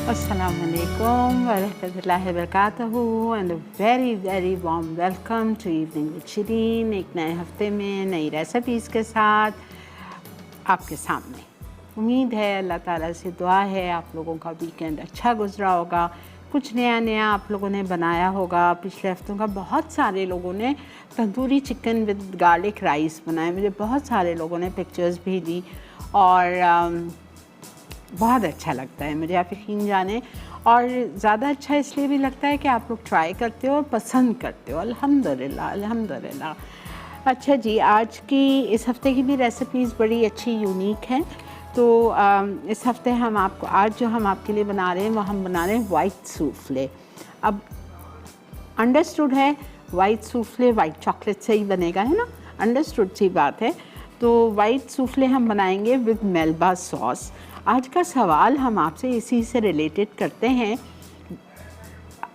Assalamualaikum warahmatullahi wabarakatuh and a very warm welcome to Evening with Shireen। एक नए हफ्ते में नई रेसिपीज़ के साथ आपके सामने। उम्मीद है, अल्लाह ताला से दुआ है आप लोगों का वीकेंड अच्छा गुजरा होगा, कुछ नया आप लोगों ने बनाया होगा। पिछले हफ्तों का बहुत सारे लोगों ने tandoori chicken with garlic rice बनाए, मुझे बहुत सारे लोगों ने पिक्चर्स भेजी और बहुत अच्छा लगता है मुझे, आप यकीन जाने। और ज़्यादा अच्छा इसलिए भी लगता है कि आप लोग ट्राई करते हो और पसंद करते हो। अल्हम्दुलिल्लाह अल्हम्दुलिल्लाह। अच्छा जी, आज की इस हफ़्ते की भी रेसिपीज़ बड़ी अच्छी यूनिक हैं। तो इस हफ़्ते हम आपको आज जो हम आपके लिए बना रहे हैं वो हम बना रहे हैं वाइट सूफ़्ले। अब अंडरस्टूड है वाइट सूफ़्ले वाइट चॉकलेट से ही बनेगा, है ना, अंडरस्टूड सी बात है। तो वाइट सूफ़्ले हम बनाएंगे विद मेल्बा सॉस। आज का सवाल हम आपसे इसी से रिलेटेड करते हैं,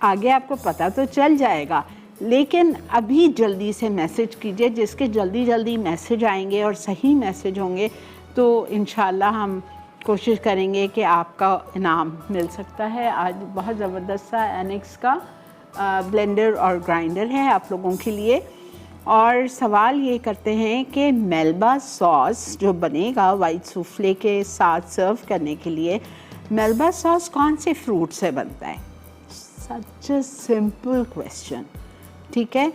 आगे आपको पता तो चल जाएगा, लेकिन अभी जल्दी से मैसेज कीजिए। जिसके जल्दी मैसेज आएंगे और सही मैसेज होंगे तो इंशाल्लाह हम कोशिश करेंगे कि आपका इनाम मिल सकता है। आज बहुत ज़बरदस्त सा एनेक्स का ब्लेंडर और ग्राइंडर है आप लोगों के लिए। और सवाल ये करते हैं कि मेल्बा सॉस जो बनेगा वाइट सूफ़्ले के साथ सर्व करने के लिए, मेल्बा सॉस कौन से फ्रूट से बनता है? सच अ सिंपल क्वेश्चन, ठीक है।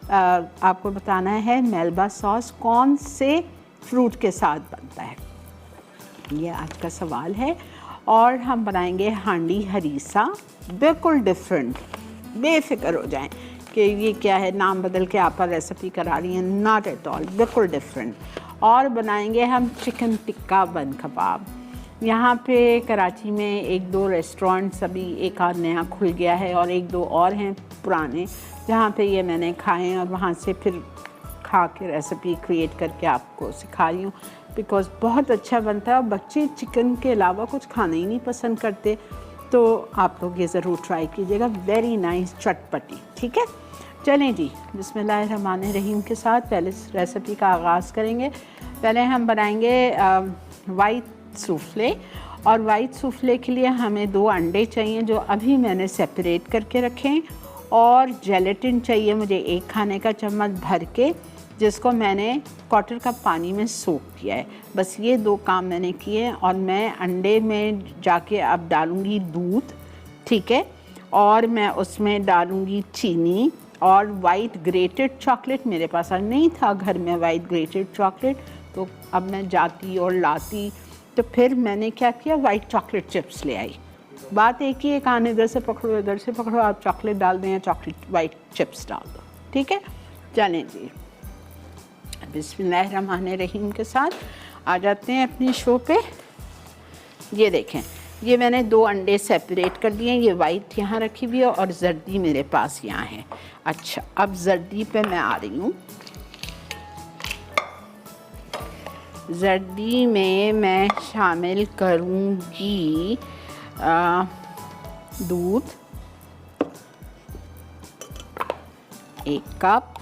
आपको बताना है मेल्बा सॉस कौन से फ्रूट के साथ बनता है, ये आज का सवाल है। और हम बनाएंगे हांडी हरीसा, बिल्कुल डिफरेंट, बेफिक्र हो जाएं कि ये क्या है, नाम बदल के आप रेसिपी करा रही हैं, नॉट एट ऑल, बिल्कुल डिफरेंट। और बनाएंगे हम चिकन टिक्का बन कबाब। यहाँ पे कराची में एक दो रेस्टोरेंट्स अभी एक आध नया खुल गया है और एक दो और हैं पुराने जहाँ पे ये मैंने खाए हैं और वहाँ से फिर खा के रेसिपी क्रिएट करके आपको सिखा रही हूँ, बिकॉज़ बहुत अच्छा बनता है। और बच्चे चिकन के अलावा कुछ खाना ही नहीं पसंद करते, तो आप लोग ये ज़रूर ट्राई कीजिएगा, वेरी नाइस, चटपटी, ठीक है। चलें जी, बिस्मिल्लाहिर्रहमानिर्रहीम के साथ पहले रेसिपी का आगाज़ करेंगे। पहले हम बनाएंगे वाइट सूफ़्ले। और वाइट सूफ़्ले के लिए हमें 2 अंडे चाहिए जो अभी मैंने सेपरेट करके रखें, और जेलेटिन चाहिए मुझे 1 खाने का चम्मच भर के, जिसको मैंने 1/4 कप पानी में सोख किया है। बस ये 2 काम मैंने किए। और मैं अंडे में जाके अब डालूँगी दूध, ठीक है, और मैं उसमें डालूँगी चीनी और वाइट ग्रेटेड चॉकलेट। मेरे पास नहीं था घर में वाइट ग्रेटेड चॉकलेट, तो अब मैं जाती और लाती, तो फिर मैंने क्या किया, वाइट चॉकलेट चिप्स ले आई। बात एक ही है, कान इधर से पकड़ो इधर से पकड़ो, आप चॉकलेट डाल दें या चॉकलेट वाइट चिप्स डाल दो, ठीक है। चलें जी, बिस्मिल्लाहिर्रहमानिर्रहीम के साथ आ जाते हैं अपनी शो पे। ये देखें, ये मैंने 2 अंडे सेपरेट कर दिए, ये वाइट यहाँ रखी हुई है और जर्दी मेरे पास यहाँ है। अच्छा, अब जर्दी पे मैं आ रही हूँ। जर्दी में मैं शामिल करूँगी दूध 1 कप,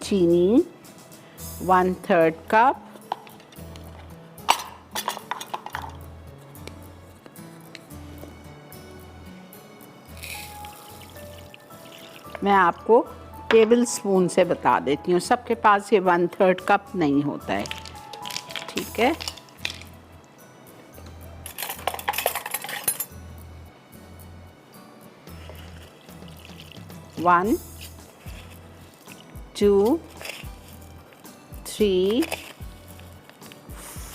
चीनी 1/3 कप, मैं आपको टेबल स्पून से बता देती हूँ, सबके पास ये 1/3 कप नहीं होता है, ठीक है। वन 2 3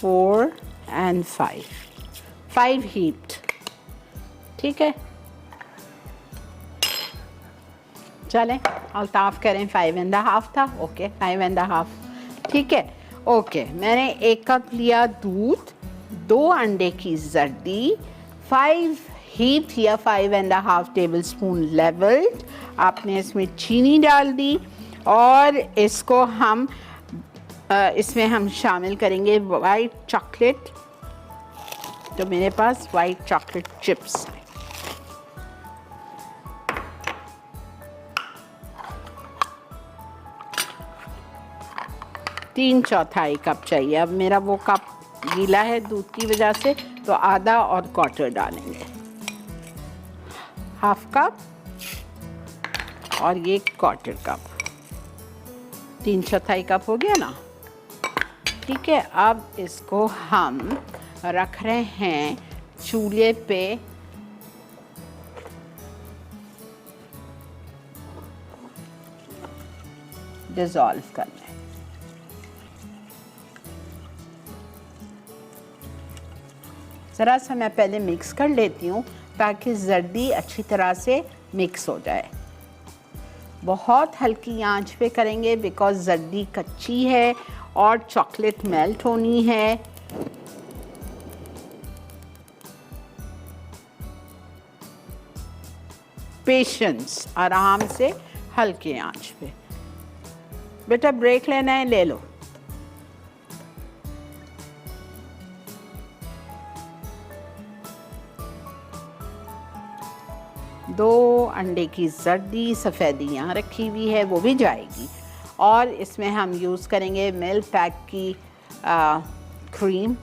4 and 5 हीप्ड, ठीक है। चलें अल्ताफ़ करें, 5.5 था, ओके 5.5, ठीक है, ओके। मैंने 1 कप लिया दूध, 2 अंडे की जर्दी, 5 हीप्ड या 5.5 टेबल स्पून लेवल्ड। आपने इसमें चीनी डाल दी और इसको हम इसमें हम शामिल करेंगे वाइट चॉकलेट। तो मेरे पास वाइट चॉकलेट चिप्स हैं, 3/4 कप चाहिए। अब मेरा वो कप गीला है दूध की वजह से, तो आधा और क्वार्टर डालेंगे, हाफ कप और ये क्वार्टर कप, 3/4 कप हो गया ना। ठीक है, अब इसको हम रख रहे हैं चूल्हे पे डिज़ोल्व करने। ज़रा सा मैं पहले मिक्स कर लेती हूँ ताकि जर्दी अच्छी तरह से मिक्स हो जाए। बहुत हल्की आंच पे करेंगे बिकॉज़ जर्दी कच्ची है और चॉकलेट मेल्ट होनी है। पेशेंस, आराम से हल्के आंच पे। बेटा ब्रेक लेना है, ले लो। दो अंडे की जर्दी सफ़ेदी यहाँ रखी हुई है, वो भी जाएगी। और इसमें हम यूज़ करेंगे मिल्क पैक की क्रीम।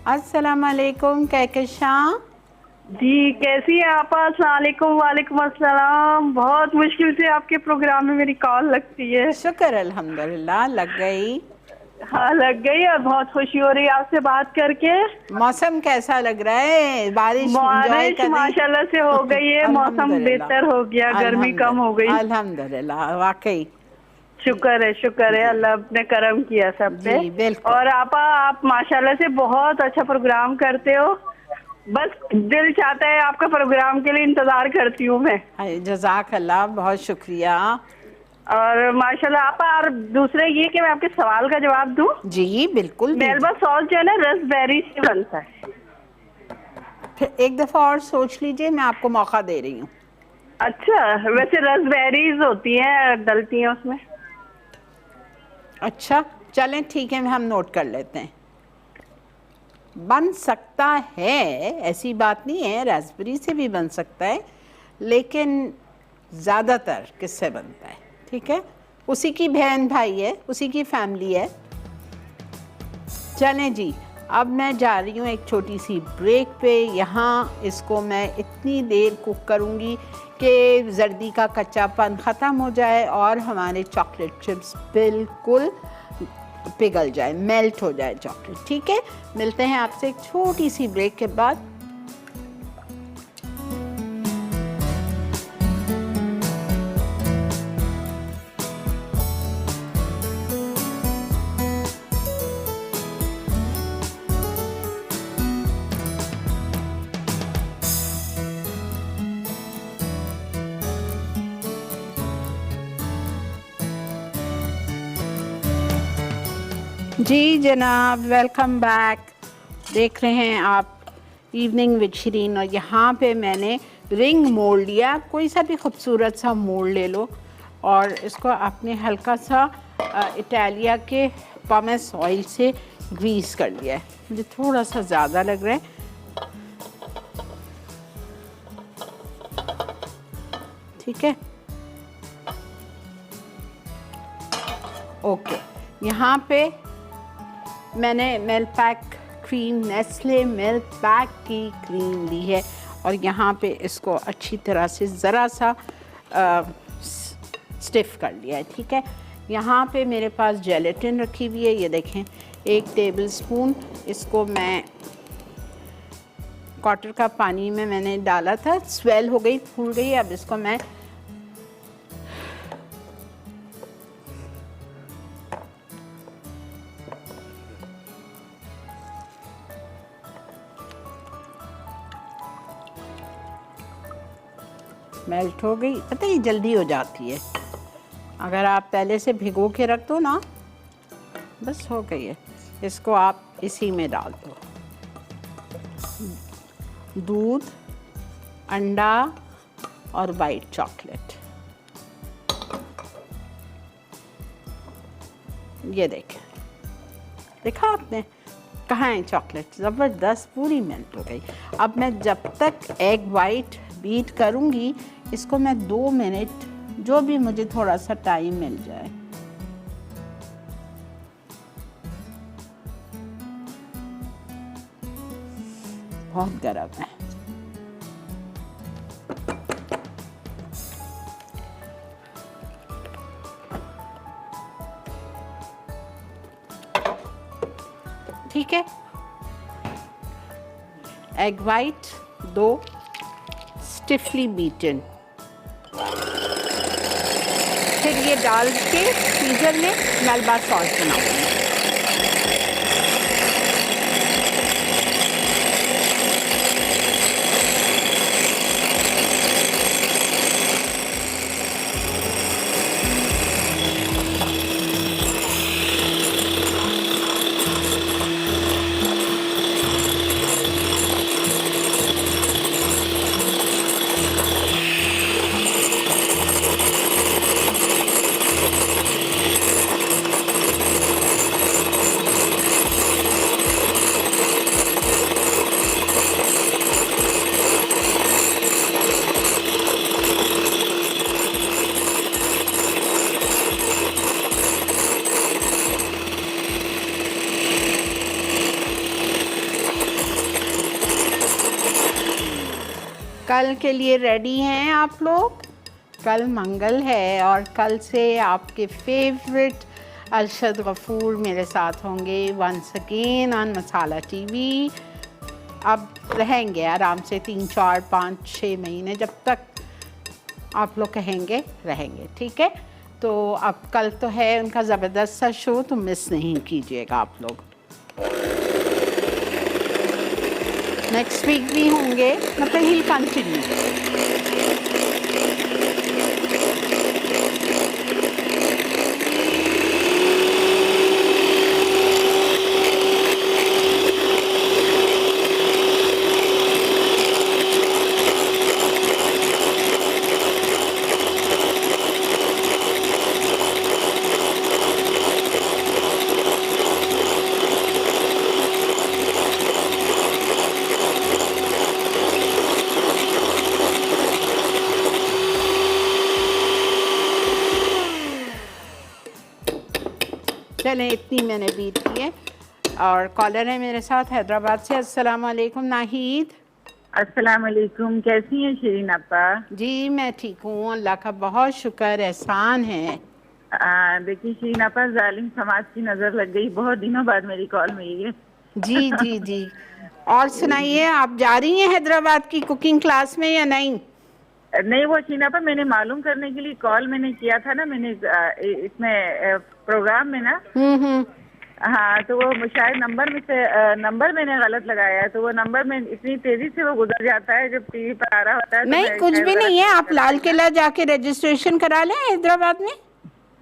अस्सलाम वालेकुम कहकशां जी, कैसी है आप? अस्सलाम वालेकुम अस्सलाम। बहुत मुश्किल से आपके प्रोग्राम में मेरी कॉल लगती है। शुक्र अल्हम्दुलिल्लाह लग गई। हाँ लग गई और बहुत खुशी हो रही है आपसे बात करके। मौसम कैसा लग रहा है? बारिश माशाल्लाह से हो गई है, मौसम बेहतर हो गया, गर्मी कम हो गई अल्हम्दुलिल्लाह। वाकई शुक्र है, अल्लाह ने करम किया सब पे। और आप माशाल्लाह से बहुत अच्छा प्रोग्राम करते हो। बस दिल चाहता है आपका प्रोग्राम के लिए इंतजार करती हूँ मैं। जज़ाक अल्लाह, बहुत शुक्रिया। और माशाल्लाह आप, और दूसरे ये कि मैं आपके सवाल का जवाब दूं? जी बिल्कुल। मेलबा सॉस जो है ना रसबेरी से बनता है। फिर एक दफ़ा और सोच लीजिए, मैं आपको मौका दे रही हूँ। अच्छा, वैसे रसबेरीज होती हैं, डलती हैं उसमें। अच्छा चलें ठीक है, हम नोट कर लेते हैं। बन सकता है, ऐसी बात नहीं है, रास्पबेरी से भी बन सकता है, लेकिन ज़्यादातर किससे बनता है? ठीक है, उसी की बहन भाई है, उसी की फैमिली है। चलें जी, अब मैं जा रही हूँ एक छोटी सी ब्रेक पे। यहाँ इसको मैं इतनी देर कुक करूँगी कि जर्दी का कच्चापन ख़त्म हो जाए और हमारे चॉकलेट चिप्स बिल्कुल पिघल जाए, मेल्ट हो जाए चॉकलेट। ठीक है, मिलते हैं आपसे एक छोटी सी ब्रेक के बाद। जी जनाब, वेलकम बैक। देख रहे हैं आप इवनिंग विद शिरीन, और यहाँ पे मैंने रिंग मोल्ड लिया। कोई सा भी खूबसूरत सा मोल्ड ले लो और इसको आपने हल्का सा इटालिया के पमेस ऑयल से ग्रीस कर लिया है। मुझे थोड़ा सा ज़्यादा लग रहा है। ठीक है, ओके। यहाँ पे मैंने milk pack cream, Nestle milk pack की क्रीम ली है और यहाँ पे इसको अच्छी तरह से ज़रा सा स्टिफ कर लिया है। ठीक है, यहाँ पे मेरे पास जेलेटिन रखी हुई है, ये देखें 1 टेबल स्पून। इसको मैं क्वार्टर कप पानी में मैंने डाला था, स्वेल हो गई, फूल गई। अब इसको मैं मेल्ट हो गई। पता ही जल्दी हो जाती है, अगर आप पहले से भिगो के रख दो ना, बस हो गई है। इसको आप इसी में डाल दो, दूध, अंडा और वाइट चॉकलेट। ये देखें, देखा आपने, कहाँ है चॉकलेट? ज़बरदस्त पूरी मेल्ट हो गई। अब मैं जब तक एग वाइट बीट करूँगी, इसको मैं 2 मिनट जो भी मुझे थोड़ा सा टाइम मिल जाए। बहुत गर्म है। ठीक है, एग वाइट 2 स्टिफली बीटन, फिर ये डाल के फ्रीजर में मेल्बा सॉस बनाऊंगी। कल के लिए रेडी हैं आप लोग? कल मंगल है और कल से आपके फेवरेट अरशद गफूर मेरे साथ होंगे once again on Masala TV. अब रहेंगे आराम से 3, 4, 5, 6 महीने, जब तक आप लोग कहेंगे रहेंगे, ठीक है? तो अब कल तो है उनका ज़बरदस्त सा शो, तो मिस नहीं कीजिएगा आप लोग। नेक्स्ट वीक भी होंगे, मतलब ही कंटिन्यू। चलें, इतनी मैंने बीट की है। और कॉलर है मेरे साथ हैदराबाद से। अस्सलाम वालेकुम नाहिद। अस्सलाम वालेकुम, कैसी हैं शिरीन आपा? जी मैं ठीक हूँ, अल्लाह का बहुत शुक्र, एहसान है। देखिए शिरीन आपा, जालिम समाज की नज़र लग गई, बहुत दिनों बाद मेरी कॉल मिली है। जी जी जी। और सुनाइए, आप जा रही हैं हैदराबाद की कुकिंग क्लास में या नहीं? नहीं, वो शिरीन आपा मैंने मालूम करने के लिए कॉल मैंने किया था ना, मैंने इसमें प्रोग्राम में ना। हाँ, तो वो शायद नंबर मैंने गलत लगाया है, तो वो नंबर में इतनी तेजी से वो गुजर जाता है जब टीवी पर आ रहा होता है। नहीं, कुछ भी नहीं है, आप लाल किला जाके रजिस्ट्रेशन करा लें हैदराबाद में।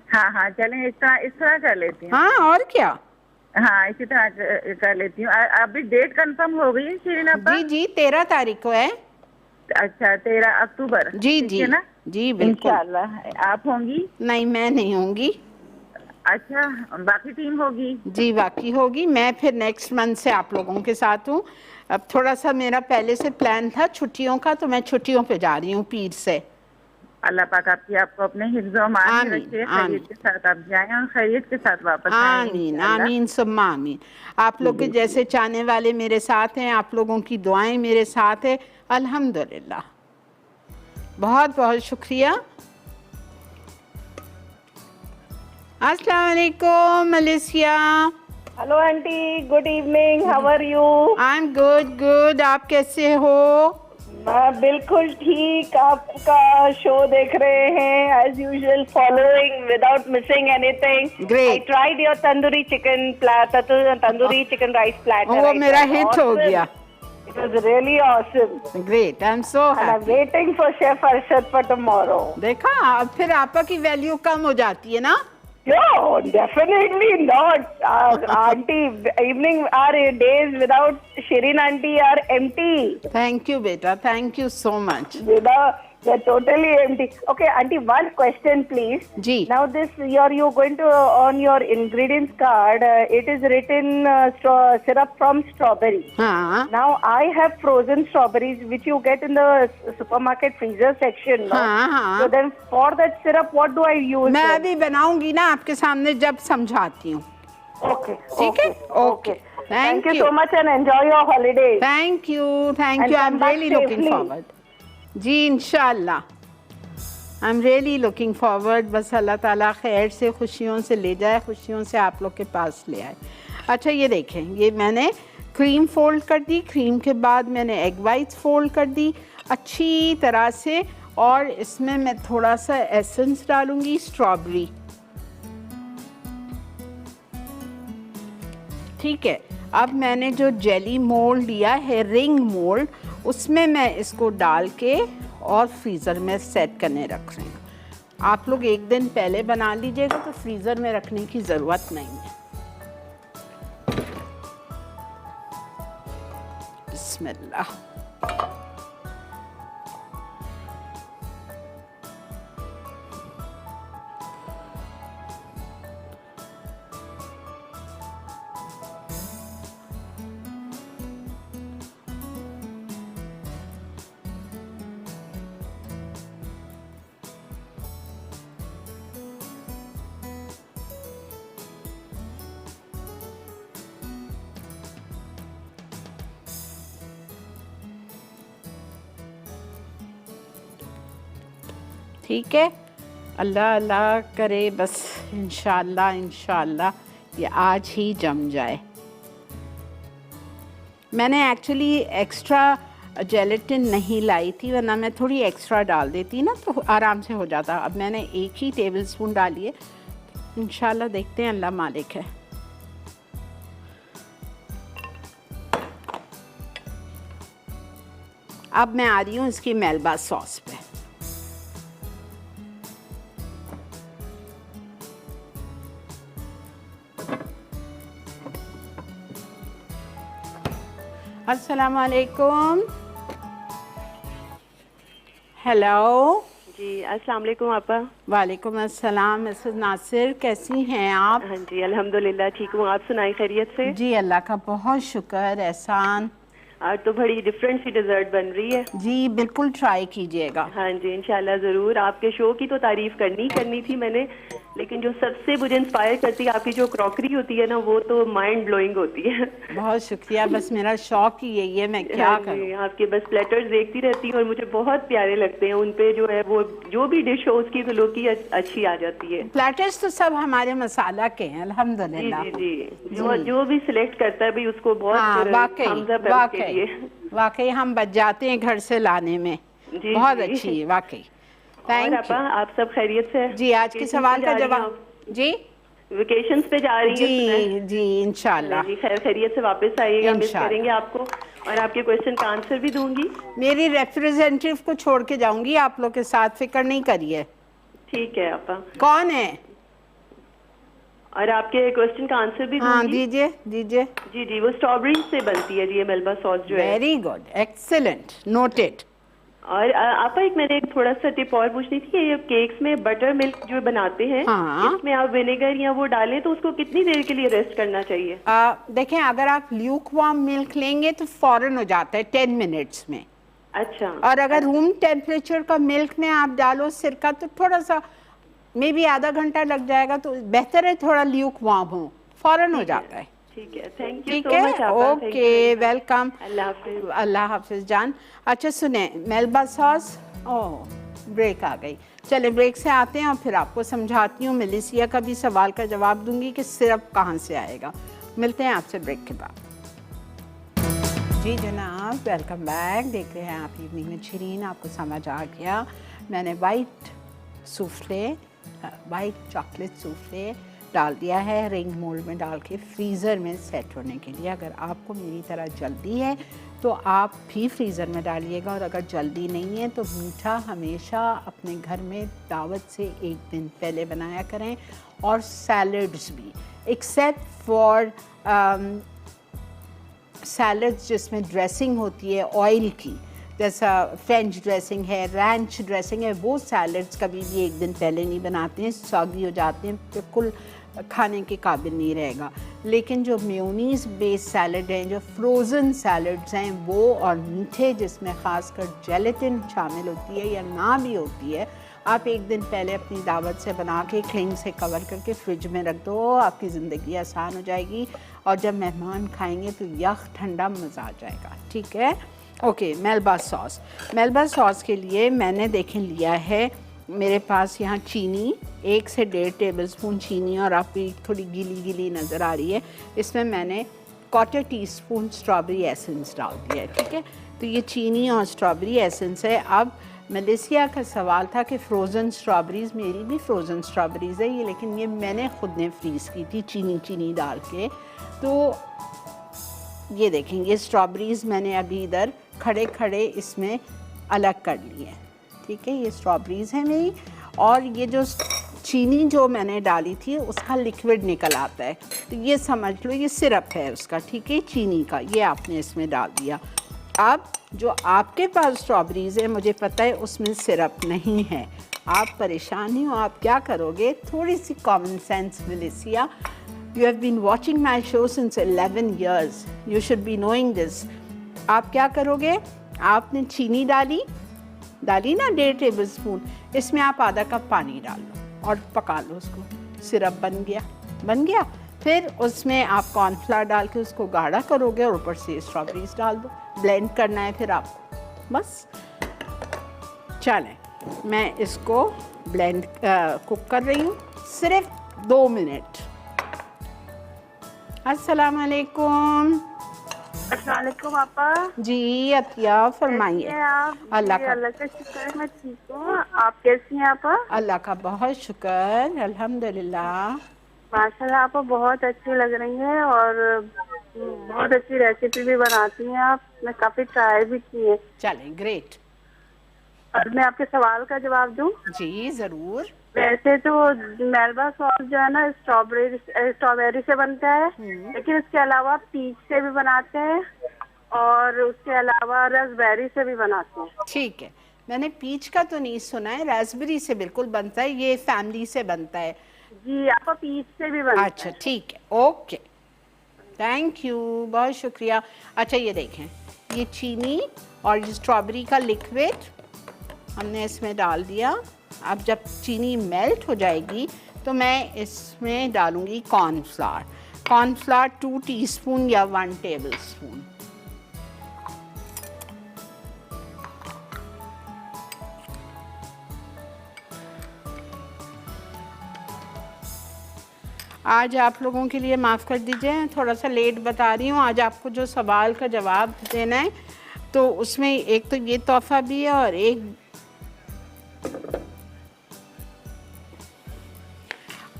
हाँ हाँ, चलें, इस तरह कर लेती हूँ। हाँ, और क्या। हाँ, इसी तरह कर लेती हूँ। अभी डेट कंफर्म हो गई है शिरीन आपा? जी जी, 13 तारीख को है। अच्छा, 13 अक्टूबर। जी जी है ना? जी बिल्कुल। इंशाल्लाह। आप होंगी? नहीं, मैं नहीं होंगी। अच्छा, बाकी टीम होगी? जी, बाकी होगी। मैं फिर नेक्स्ट मंथ से आप लोगों के साथ हूँ। अब थोड़ा सा मेरा पहले से प्लान था छुट्टियों का, तो मैं छुट्टियों पे जा रही हूँ पीर से। अल्लाह पाक आपको अपने हिफ्ज़-ओ-मान में रखे, खैरियत के साथ आप जाएं और खैरियत के साथ वापस आएं। आमीन आमीन सुम्मा आमीन। आप लोग के जैसे चाहने वाले मेरे साथ हैं, आप लोगों की दुआएं मेरे साथ है, अल्हम्दुलिल्लाह। बहुत बहुत शुक्रिया। अस्सलाम वालेकुम Malaysia. Hello aunty, good evening, how are you? I am good good. आप कैसे हो? मैं बिल्कुल ठीक, आपका शो देख रहे हैं as usual, following without missing anything. Great. I tried your tandoori chicken rice platter. वो मेरा हिट हो गया। It was really awesome. Great, I am so And I'm happy. waiting for Chef Arshad for tomorrow. देखा, अब फिर आपा की value कम हो जाती है ना। No, definitely not. Auntie, our days without Shirin auntie are empty. Thank you बेटा, thank you so much. They're totally empty. Okay, auntie, one question, please. जी. Now this, you're going to on your ingredients card. It is written syrup from strawberry. हाँ. Now I have frozen strawberries which you get in the supermarket freezer section. No? हाँ हाँ. So then for that syrup, what do I use? मैं अभी बनाऊंगी ना आपके सामने जब समझाती हूँ. Okay. ठीक है? Okay. Thank you so much and enjoy your holidays. Thank you. I'm really looking forward. जी इंशाल्लाह. I'm really looking forward. बस अल्लाह ताला खैर से खुशियों से ले जाए, खुशियों से आप लोग के पास ले आए. अच्छा ये देखें, ये मैंने क्रीम फोल्ड कर दी. क्रीम के बाद मैंने एग वाइट्स फोल्ड कर दी अच्छी तरह से, और इसमें मैं थोड़ा सा एसेंस डालूंगी स्ट्रॉबेरी. ठीक है. अब मैंने जो जेली मोल्ड लिया है, रिंग मोल्ड, उसमें मैं इसको डाल के और फ्रीज़र में सेट करने रख रही हूँ. आप लोग एक दिन पहले बना लीजिएगा तो फ्रीज़र में रखने की ज़रूरत नहीं है. बिस्मिल्लाह. ठीक है. अल्लाह अल्लाह करे बस इंशाल्लाह ये आज ही जम जाए. मैंने एक्चुअली एक्स्ट्रा जेलेटिन नहीं लाई थी, वरना मैं थोड़ी एक्स्ट्रा डाल देती ना तो आराम से हो जाता. अब मैंने एक ही टेबलस्पून डाली है. इंशाल्लाह देखते हैं, अल्लाह मालिक है. अब मैं आ रही हूँ इसकी मेलबा सॉस पे. अस्सलाम वालेकुम. हेलो जी. अस्सलाम वालेकुम आपा. वालेकुम अस्सलाम. मिसेस नासिर, कैसी हैं आप? हाँ जी, अल्हम्दुलिल्लाह ठीक हूँ. आप सुनाई खैरियत से? जी अल्लाह का बहुत शुक्र, एहसान. आज तो बड़ी डिफरेंट सी डिज़र्ट बन रही है. जी बिल्कुल ट्राई कीजिएगा. हाँ जी इंशाल्लाह ज़रूर. आपके शो की तो तारीफ करनी थी मैंने, लेकिन जो सबसे मुझे इंस्पायर करती है आपकी जो क्रॉकरी होती है ना, वो तो माइंड ब्लोइंग होती है. बहुत शुक्रिया. बस मेरा शौक ही यही है, मैं क्या करूँ. आपके बस प्लेटर्स देखती रहती हूँ और मुझे बहुत प्यारे लगते हैं. उन पे जो है वो जो भी डिश हो उसकी तो लोग की अच्छी आ जाती है. प्लेटर्स तो सब हमारे मसाला के हैं अल्हम्दुलिल्लाह. जी. जो भी सिलेक्ट करता है भाई उसको बहुत वाकई हम बच जाते हैं घर से लाने में. बहुत अच्छी है वाकई. Thank you. आप सब खैरियत से? जी. आज के सवाल का जवाब. जी वेकेशंस पे जा रही हैं? जी इंशाल्लाह. जी खैरियत से वापस आइएगा. मिस करेंगे आपको और आपके क्वेश्चन का आंसर भी दूंगी. मेरी रिप्रेजेंटेटिव को छोड़ के जाऊंगी आप लोग के साथ, फिक्र नहीं करिए. ठीक है आपा. कौन है? और आपके क्वेश्चन का आंसर भी दूंगी. हाँ दीजिए. जी वो स्ट्रॉबेरी से बनती है जी ये मेलबा सॉस जो है. Very good, excellent, noted. और आपा एक मैंने एक थोड़ा सा टिप और पूछनी थी. ये केक्स में बटर मिल्क जो बनाते हैं, हाँ. इसमें आप विनेगर या वो डालें तो उसको कितनी देर के लिए रेस्ट करना चाहिए? देखें, अगर आप ल्यूक वार्म मिल्क लेंगे तो फौरन हो जाता है 10 मिनट्स में. अच्छा. और अगर रूम टेम्परेचर का मिल्क में आप डालो सिरका तो थोड़ा सा मे बी आधा घंटा लग जाएगा. तो बेहतर है थोड़ा ल्यूक वार्म हो, फौरन हो जाता है. ठीक है. थैंक यू ठीक सो मच. Okay welcome. अल्लाह हाफिज जान. अच्छा सुने, मेलबा सॉस. ओह ब्रेक आ गई. चले ब्रेक से आते हैं और फिर आपको समझाती हूँ. मेलिसिया का भी सवाल का जवाब दूंगी कि सिरप कहाँ से आएगा. मिलते हैं आपसे ब्रेक के बाद. जी जनाब, वेलकम बैक. देख रहे हैं आप इवनिंग में शिरीन. आपको समझ आ गया. मैंने वाइट चॉकलेट सूफले डाल दिया है रिंग मोल्ड में डाल के फ्रीज़र में सेट होने के लिए. अगर आपको मेरी तरह जल्दी है तो आप भी फ्रीज़र में डालिएगा, और अगर जल्दी नहीं है तो मीठा हमेशा अपने घर में दावत से एक दिन पहले बनाया करें. और सैलड्स भी, एक्सेप्ट फॉर सैलड्स जिसमें ड्रेसिंग होती है ऑयल की, जैसा फ्रेंच ड्रेसिंग है, रैंच ड्रेसिंग है, वो सैलड्स कभी भी एक दिन पहले नहीं बनाते हैं, सॉगी हो जाते हैं, बिल्कुल खाने के काबिल नहीं रहेगा। लेकिन जो मेयोनीज़ बेस्ड सैलड हैं, जो फ्रोज़न सैलड्स हैं वो, और मीठे जिसमें ख़ासकर जेलेटिन शामिल होती है या ना भी होती है, आप एक दिन पहले अपनी दावत से बना के क्लिंग से कवर करके फ्रिज में रख दो, आपकी ज़िंदगी आसान हो जाएगी और जब मेहमान खाएंगे तो यख ठंडा मज़ा आ जाएगा। ठीक है, ओके। मेलबा सॉस, मेलबा सॉस के लिए मैंने देखें लिया है मेरे पास यहाँ चीनी 1 से 1.5 टेबलस्पून चीनी, और आपकी थोड़ी गीली गीली नज़र आ रही है। इसमें मैंने 1/4 टीस्पून स्ट्रॉबेरी एसेंस डाल दिया है। ठीक है, तो ये चीनी और स्ट्रॉबेरी एसेंस है। अब मलेशिया का सवाल था कि फ़्रोज़न स्ट्रॉबेरीज़, मेरी भी फ्रोज़न स्ट्रॉबेरीज़ है ये, लेकिन ये मैंने ख़ुद ने फ्रीज़ की थी चीनी डाल के। तो ये देखें, ये स्ट्रॉबेरीज़ मैंने अभी इधर खड़े खड़े इसमें अलग कर लिए हैं। ठीक है, ये स्ट्रॉबेरीज़ हैं मेरी, और ये जो चीनी जो मैंने डाली थी उसका लिक्विड निकल आता है, तो ये समझ लो ये सिरप है उसका। ठीक है, चीनी का, ये आपने इसमें डाल दिया। अब जो आपके पास स्ट्रॉबेरीज़ है, मुझे पता है उसमें सिरप नहीं है, आप परेशान ही हो, आप क्या करोगे? थोड़ी सी common sense Malaysia, you have been watching my show since 11 years, you should be knowing this. आप क्या करोगे? आपने चीनी डाली ना 1.5 टेबलस्पून, इसमें आप आधा कप पानी डाल लो और पका लो उसको, सिरप बन गया। फिर उसमें आप कॉर्नफ्लावर डाल के उसको गाढ़ा करोगे और ऊपर से स्ट्रॉबेरीज डाल दो, ब्लेंड करना है फिर आपको, बस। चलें, मैं इसको ब्लेंड कुक कर रही हूँ सिर्फ 2 मिनट। अस्सलाम वालेकुम। अस्सलाम वालेकुम पापा जी अतिया, फरमाइए। अल्लाह का शुक्र है, मैं ठीक हूँ। आप कैसी हैं आपा? अल्लाह का बहुत शुक्र, अल्हम्दुलिल्लाह। माशाल्लाह आपा बहुत अच्छी लग रही हैं और बहुत अच्छी रेसिपी भी बनाती हैं आप, मैं काफी ट्राई भी की है। चलें, ग्रेट। और मैं आपके सवाल का जवाब दूं? जी ज़रूर। वैसे तो मेलबा सॉस जो है ना स्ट्रॉबेरी से बनता है, लेकिन इसके अलावा पीच से भी बनाते हैं और उसके अलावा रास्पबेरी से भी बनाते हैं। ठीक है, मैंने पीच का तो नहीं सुना है, रास्पबेरी से बिल्कुल बनता है, ये फैमिली से बनता है। जी आपका पीच से भी बनता है। अच्छा ठीक है, ओके, थैंक यू, बहुत शुक्रिया। अच्छा ये देखें, ये चीनी और ये स्ट्रॉबेरी का लिक्विड हमने इसमें डाल दिया। अब जब चीनी मेल्ट हो जाएगी तो मैं इसमें डालूँगी कॉर्नफ्लावर 2 टीस्पून या 1 टेबलस्पून। आज आप लोगों के लिए माफ़ कर दीजिए, थोड़ा सा लेट बता रही हूँ। आज आपको जो सवाल का जवाब देना है तो उसमें एक तो ये तोहफ़ा भी है और एक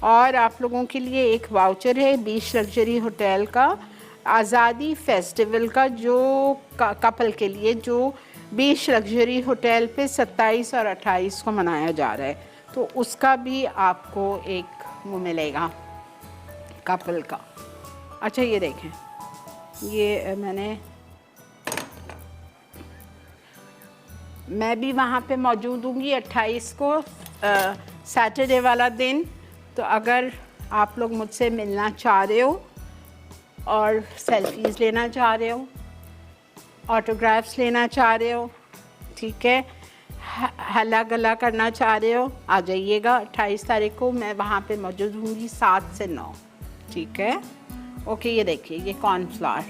और आप लोगों के लिए एक वाउचर है बीच लग्जरी होटल का आज़ादी फेस्टिवल का, जो कपल के लिए जो बीच लग्जरी होटल पे 27 और 28 को मनाया जा रहा है, तो उसका भी आपको एक वो मिलेगा कपल का। अच्छा ये देखें, ये मैं भी वहाँ पे मौजूद हूँगी 28 को, सैटरडे वाला दिन। तो अगर आप लोग मुझसे मिलना चाह रहे हो और सेल्फीज़ लेना चाह रहे हो, ऑटोग्राफ्स लेना चाह रहे हो, ठीक है, हल्ला गला करना चाह रहे हो, आ जाइएगा 28 तारीख को। मैं वहाँ पे मौजूद होंगी 7 से 9, ठीक है। ओके, ये देखिए, ये कॉर्नफ्लावर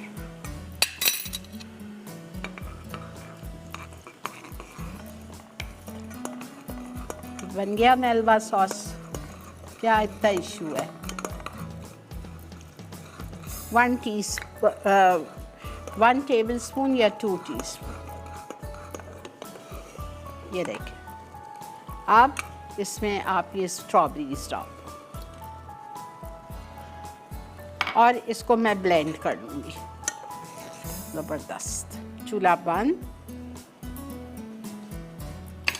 बन गया मेलबा सॉस। क्या इतना इशू है? 1 टेबलस्पून या 2 टीस्पून, ये देखें। अब इसमें आप ये स्ट्रॉबेरीज डाल और इसको मैं ब्लेंड कर लूँगी, ज़बरदस्त। चूल्हा बंद,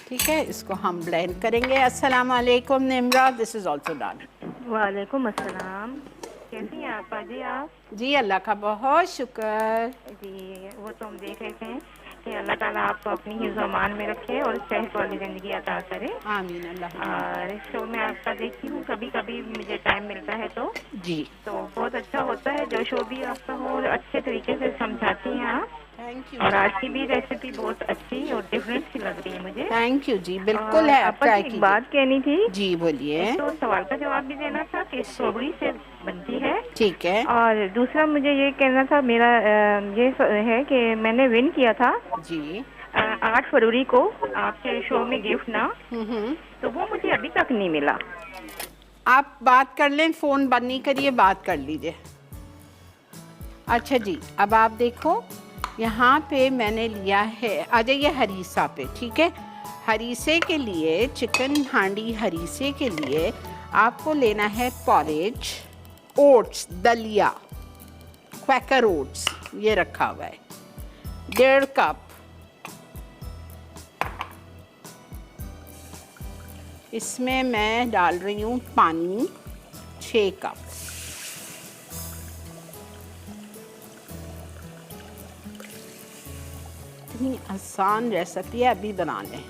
ठीक है, इसको हम ब्लेंड करेंगे। अस्सलाम वालेकुम Nimra, this is also done. वालेकुम अस्सलाम, कैसी हैं आप? जी आप? जी अल्लाह का बहुत शुक्र। जी वो तो हम देख रहे थे रखे, अल्लाह ताला आपको अपनी हिफ्ज़-ओ-अमान में रखे और सेहत वाली ज़िंदगी अता करे। आमीन अल्लाह। और शो में आपका देखती हूँ, कभी कभी मुझे टाइम मिलता है तो जी, तो बहुत अच्छा होता है जो शो भी आपका हो, और अच्छे तरीके से समझाती हैं आप। Thank you. और आज की भी रेसिपी बहुत अच्छी और डिफरेंट सी लग रही है मुझे। थैंक यू जी, बिल्कुल है, आप आपा ट्राई एक कीजिए। बात कहनी थी। जी बोलिए। एक तो सवाल का जवाब भी देना था कि स्ट्रॉबेरी से बनती है, ठीक है और दूसरा मुझे ये कहना था, मेरा ये है कि मैंने विन किया था जी। 8 फरवरी को आपके शो में गिफ्ट ना, हम्म। तो वो मुझे अभी तक नहीं मिला। आप बात कर लें, फ़ोन बंद नहीं करिए, बात कर लीजिए। अच्छा जी, अब आप देखो यहाँ पे मैंने लिया है, आ जाइए हरीसा पे, ठीक है। हरीसे के लिए, चिकन हांडी हरीसे के लिए आपको लेना है पॉरेज, ओट्स, दलिया, क्वैकर ओट्स, ये रखा हुआ है 1.5 कप। इसमें मैं डाल रही हूँ पानी 6 कप। इतनी आसान रेसिपी है, अभी बना लें।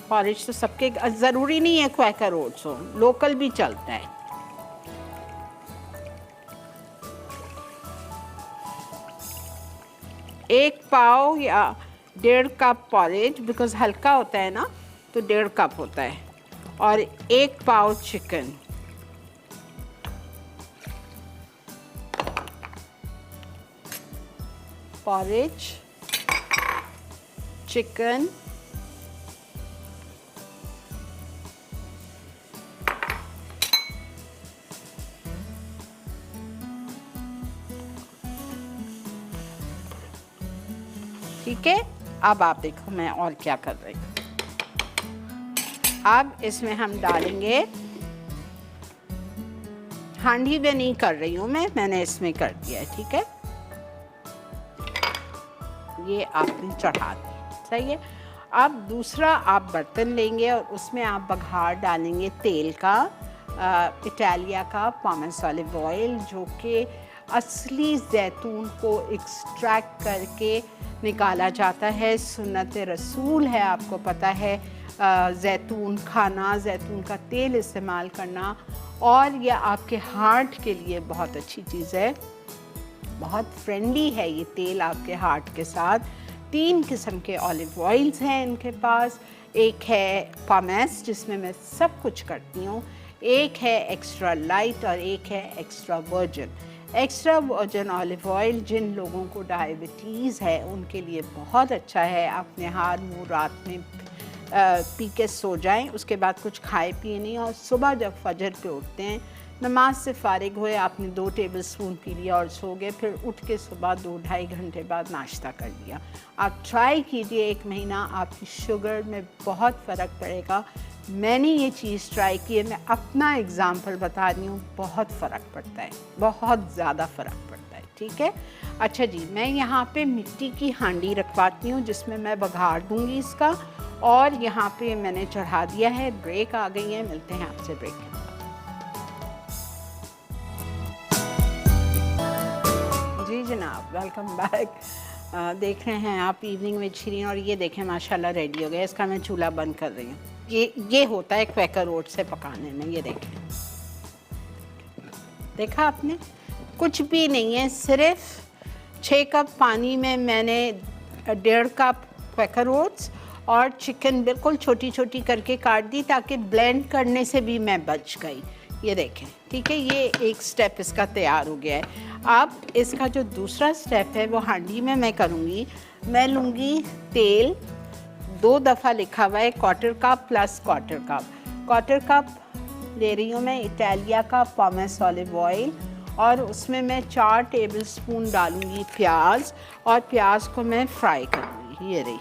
पॉरेज तो सबके ज़रूरी नहीं है क्वैकर ओट्स हो, लोकल भी चलता है। एक पाव या 1.5 कप पॉरेज, बिकॉज हल्का होता है ना, तो 1.5 कप होता है। और 1 पाव चिकन, पॉरेज, चिकन, ठीक है। अब आप देखो मैं और क्या कर रही हूँ। अब इसमें हम डालेंगे, हांडी में नहीं कर रही हूँ मैंने इसमें कर दिया है, ठीक है। ये आपने चढ़ा दी, सही है। अब दूसरा आप बर्तन लेंगे और उसमें आप बघार डालेंगे तेल का, इटालिया का पॉमेस ऑलिव ऑयल, जो कि असली जैतून को एक्सट्रैक्ट करके निकाला जाता है। सुन्नत रसूल है, आपको पता है, जैतून खाना, जैतून का तेल इस्तेमाल करना, और यह आपके हार्ट के लिए बहुत अच्छी चीज़ है, बहुत फ्रेंडली है ये तेल आपके हार्ट के साथ। 3 किस्म के ऑलिव ऑयल्स हैं इनके पास। एक है पॉमेस, जिसमें मैं सब कुछ करती हूँ, एक है एक्स्ट्रा लाइट और एक है extra virgin. Extra virgin olive oil जिन लोगों को डायबिटीज़ है उनके लिए बहुत अच्छा है। अपने हाथ मुँह रात में पी के सो जाएं, उसके बाद कुछ खाए पिए नहीं, और सुबह जब फजर पे उठते हैं, नमाज से फारिग हुए, आपने 2 टेबलस्पून पी लिया और सो गए, फिर उठ के सुबह 2-2.5 घंटे बाद नाश्ता कर लिया। आप ट्राई कीजिए, 1 महीना आपकी शुगर में बहुत फ़र्क पड़ेगा। मैंने ये चीज़ ट्राई की है, मैं अपना एग्ज़ाम्पल बता रही हूँ, बहुत फ़र्क पड़ता है, बहुत ज़्यादा फ़र्क पड़ता है, ठीक है। अच्छा जी, मैं यहाँ पे मिट्टी की हांडी रखवाती हूँ जिसमें मैं बघार दूँगी इसका, और यहाँ पे मैंने चढ़ा दिया है। ब्रेक आ गई है, मिलते हैं आपसे ब्रेक के बाद। जी जनाब, वेलकम बैक। देख रहे हैं आप इवनिंग विद शिरीन, और ये देखें माशाल्लाह रेडी हो गया। इसका मैं चूल्हा बंद कर रही हूँ। ये होता है क्वैकर ओट से पकाने में। ये देखें, देखा आपने, कुछ भी नहीं है, सिर्फ 6 कप पानी में मैंने 1.5 कप क्वैकर ओट्स और चिकन बिल्कुल छोटी छोटी करके काट दी, ताकि ब्लेंड करने से भी मैं बच गई। ये देखें, ठीक है, ये एक स्टेप इसका तैयार हो गया है। अब इसका जो दूसरा स्टेप है वो हांडी में मैं करूँगी। मैं लूँगी तेल, 2 दफ़ा लिखा हुआ है 1/4 कप प्लस 1/4 कप। 1/4 कप ले रही हूँ मैं इटालिया का पॉमेस ऑलिव ऑयल, और उसमें मैं 4 टेबलस्पून डालूँगी प्याज, और प्याज को मैं फ्राई करूँगी। ये रही,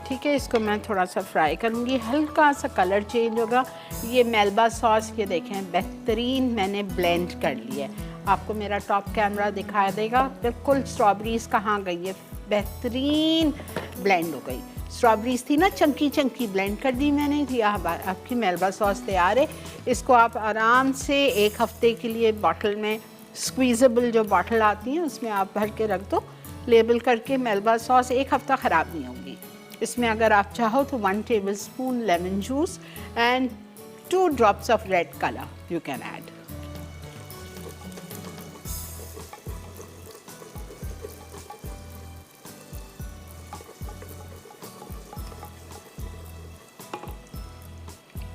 ठीक है। इसको मैं थोड़ा सा फ्राई करूँगी, हल्का सा कलर चेंज होगा। ये मेल्बा सॉस, ये देखें, बेहतरीन मैंने ब्लेंड कर लिया है। आपको मेरा टॉप कैमरा दिखा देगा, बिल्कुल स्ट्रॉबेरीज़ कहाँ गई है, बेहतरीन ब्लेंड हो गई। स्ट्रॉबेरीज थी ना, चंकी चंकी ब्लेंड कर दी मैंने। यह आपकी मेलबा सॉस तैयार है। इसको आप आराम से 1 हफ्ते के लिए बॉटल में, स्क्वीजेबल जो बॉटल आती है उसमें आप भर के रख दो, लेबल करके। मेलबा सॉस 1 हफ्ता ख़राब नहीं होगी। इसमें अगर आप चाहो तो 1 tablespoon lemon juice and 2 drops of red colour you can add.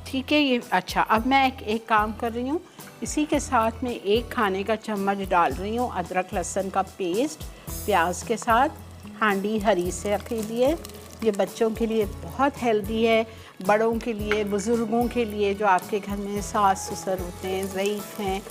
ठीक है, ये अच्छा। अब मैं एक काम कर रही हूँ, इसी के साथ में 1 खाने का चम्मच डाल रही हूँ अदरक लहसुन का पेस्ट प्याज के साथ। हांडी हरी से रखी दी है। ये बच्चों के लिए बहुत हेल्दी है, बड़ों के लिए, बुज़ुर्गों के लिए, जो आपके घर में सास ससुर होते हैं, ज़ईफ़ हैं,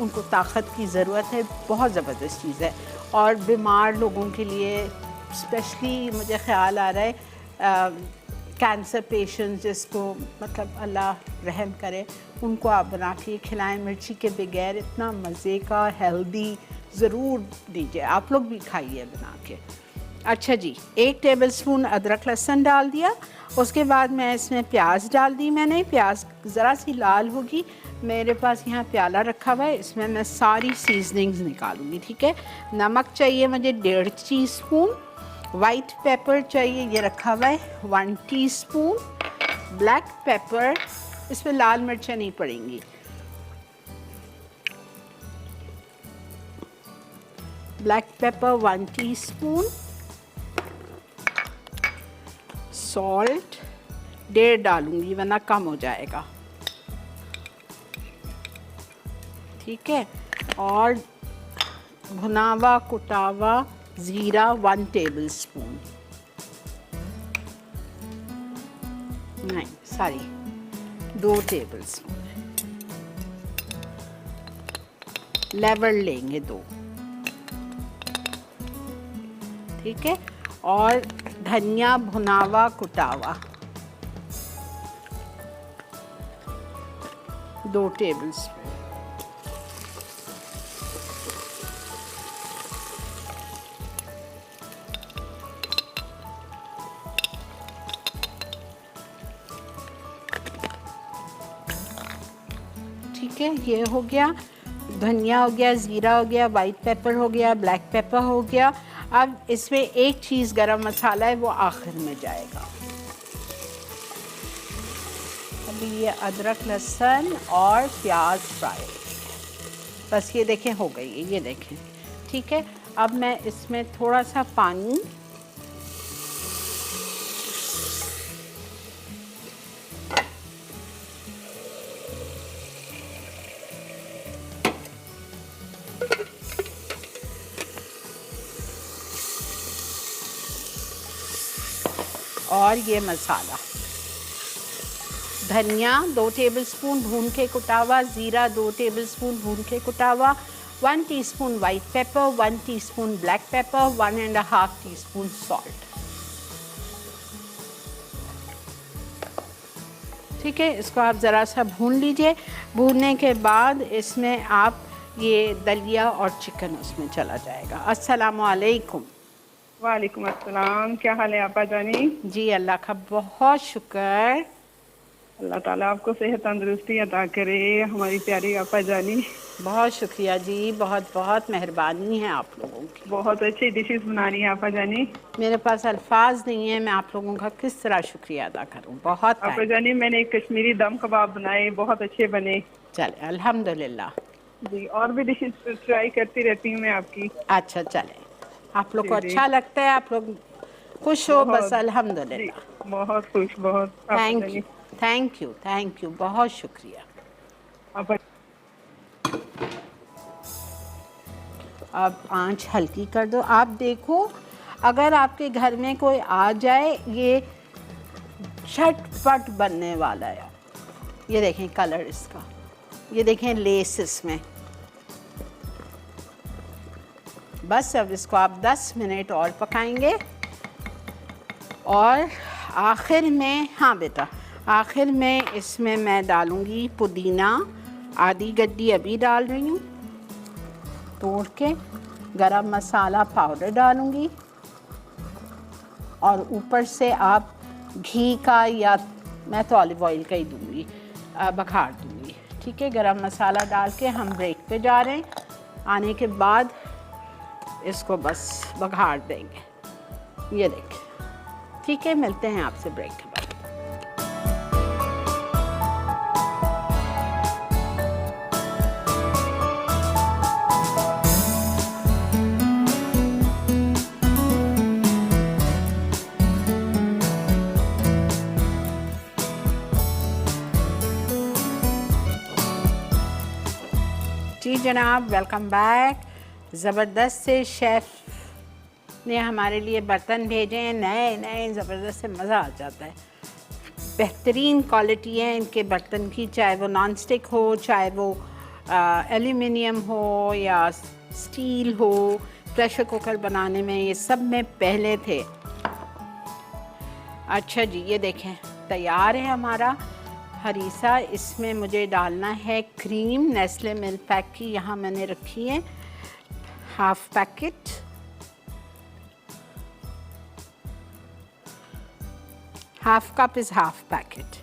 उनको ताकत की ज़रूरत है। बहुत ज़बरदस्त चीज़ है। और बीमार लोगों के लिए स्पेशली मुझे ख़्याल आ रहा है कैंसर पेशेंट्स, जिसको मतलब अल्लाह रहम करे, उनको आप बना के खिलाएं मिर्ची के बगैर। इतना मज़े का हेल्दी ज़रूर दीजिए, आप लोग भी खाइए बना के। अच्छा जी, 1 टेबलस्पून अदरक लहसुन डाल दिया। उसके बाद मैं इसमें प्याज डाल दी मैंने। प्याज ज़रा सी लाल होगी। मेरे पास यहाँ प्याला रखा हुआ है, इसमें मैं सारी सीजनिंग्स निकालूंगी। ठीक है, नमक चाहिए मुझे 1.5 टीस्पून। वाइट पेपर चाहिए, ये रखा हुआ है 1 टीस्पून। ब्लैक पेपर, इसमें लाल मिर्चें नहीं पड़ेंगी। Black pepper 1 teaspoon. सॉल्ट 1.5 डालूंगी वरना कम हो जाएगा। ठीक है, और भुनावा कुटावा ज़ीरा 1 टेबलस्पून, नहीं सॉरी 2 टेबलस्पून। लेवल लेंगे 2। ठीक है, और धनिया भुनावा कुटावा 2 टेबलस्पून। ठीक है, ये हो गया। धनिया हो गया, ज़ीरा हो गया, वाइट पेपर हो गया, ब्लैक पेपर हो गया। अब इसमें एक चीज़ गरम मसाला है, वो आखिर में जाएगा। अभी ये अदरक लहसुन और प्याज फ्राई, बस ये देखें हो गई है, ये देखें। ठीक है, अब मैं इसमें थोड़ा सा पानी, और ये मसाला, धनिया 2 टेबलस्पून भून के कुटावा, ज़ीरा 2 टेबलस्पून भून के कुटावा, 1 teaspoon white paper, 1 teaspoon black pepper, 1.5 teaspoon salt. ठीक है, इसको आप ज़रा सा भून लीजिए। भूनने के बाद इसमें आप ये दलिया और चिकन उसमें चला जाएगा। अस्सलामु अलैकुम। वालेकुम अस्सलाम, क्या हाल है आपा जानी? जी अल्लाह का बहुत शुक्र। अल्लाह ताला आपको सेहत तंदुरुस्ती अता करे हमारी प्यारी आपा जानी। बहुत शुक्रिया जी, बहुत बहुत मेहरबानी है आप लोगों की। बहुत अच्छी डिशेस बनानी है आपा जानी। मेरे पास अल्फाज नहीं है, मैं आप लोगों का किस तरह शुक्रिया अदा करूं। बहुत आपा जानी, मैंने एक कश्मीरी दम कबाब बनाए, बहुत अच्छे बने। चले अल्हम्दुलिल्लाह जी, और भी डिशेस ट्राई करती रहती हूँ मैं आपकी। अच्छा चले, आप लोग को अच्छा लगता है, आप लोग खुश हो, बस अल्हम्दुलिल्लाह। बहुत खुश, बहुत। Thank you thank you thank you, बहुत शुक्रिया। अब आंच हल्की कर दो। आप देखो, अगर आपके घर में कोई आ जाए, ये झटपट बनने वाला है। ये देखें कलर इसका, ये देखें लेस इसमें। बस अब इसको आप 10 मिनट और पकाएंगे। और आखिर में, हाँ बेटा, आखिर में इसमें मैं डालूंगी पुदीना, आधी गड्डी अभी डाल रही हूँ तोड़ के, गरम मसाला पाउडर डालूंगी, और ऊपर से आप घी का या मैं तो ऑलिव ऑयल का ही दूँगी, बघार दूँगी। ठीक है, गरम मसाला डाल के हम ब्रेक पे जा रहे हैं। आने के बाद इसको बस बघार देंगे। ये देखिए, ठीक है, मिलते हैं आपसे ब्रेक के बाद। जी जनाब, वेलकम बैक। ज़बरदस्त से शेफ़ ने हमारे लिए बर्तन भेजे हैं, नए नए ज़बरदस्त से मज़ा आ जाता है। बेहतरीन क्वालिटी है इनके बर्तन की, चाहे वो नॉन स्टिक हो, चाहे वो एल्यूमिनियम हो या स्टील हो। प्रेशर कुकर बनाने में ये सब में पहले थे। अच्छा जी, ये देखें तैयार है हमारा हरीसा। इसमें मुझे डालना है क्रीम, नेस्ले मिल्क पैक की यहाँ मैंने रखी है half packet. Half cup is half packet.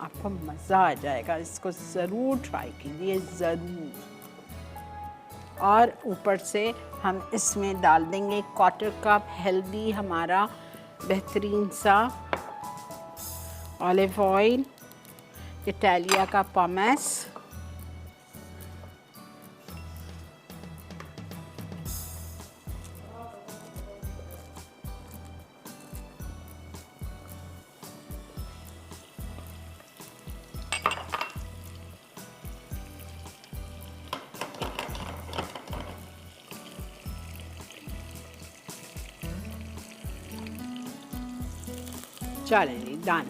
आपको मज़ा आ जाएगा, इसको ज़रूर ट्राई कीजिए, ज़रूर। और ऊपर से हम इसमें डाल देंगे 1/4 कप हेल्दी हमारा बेहतरीन सा ऑलिव ऑयल, इटालिया का पोमेस। चले जी, डन।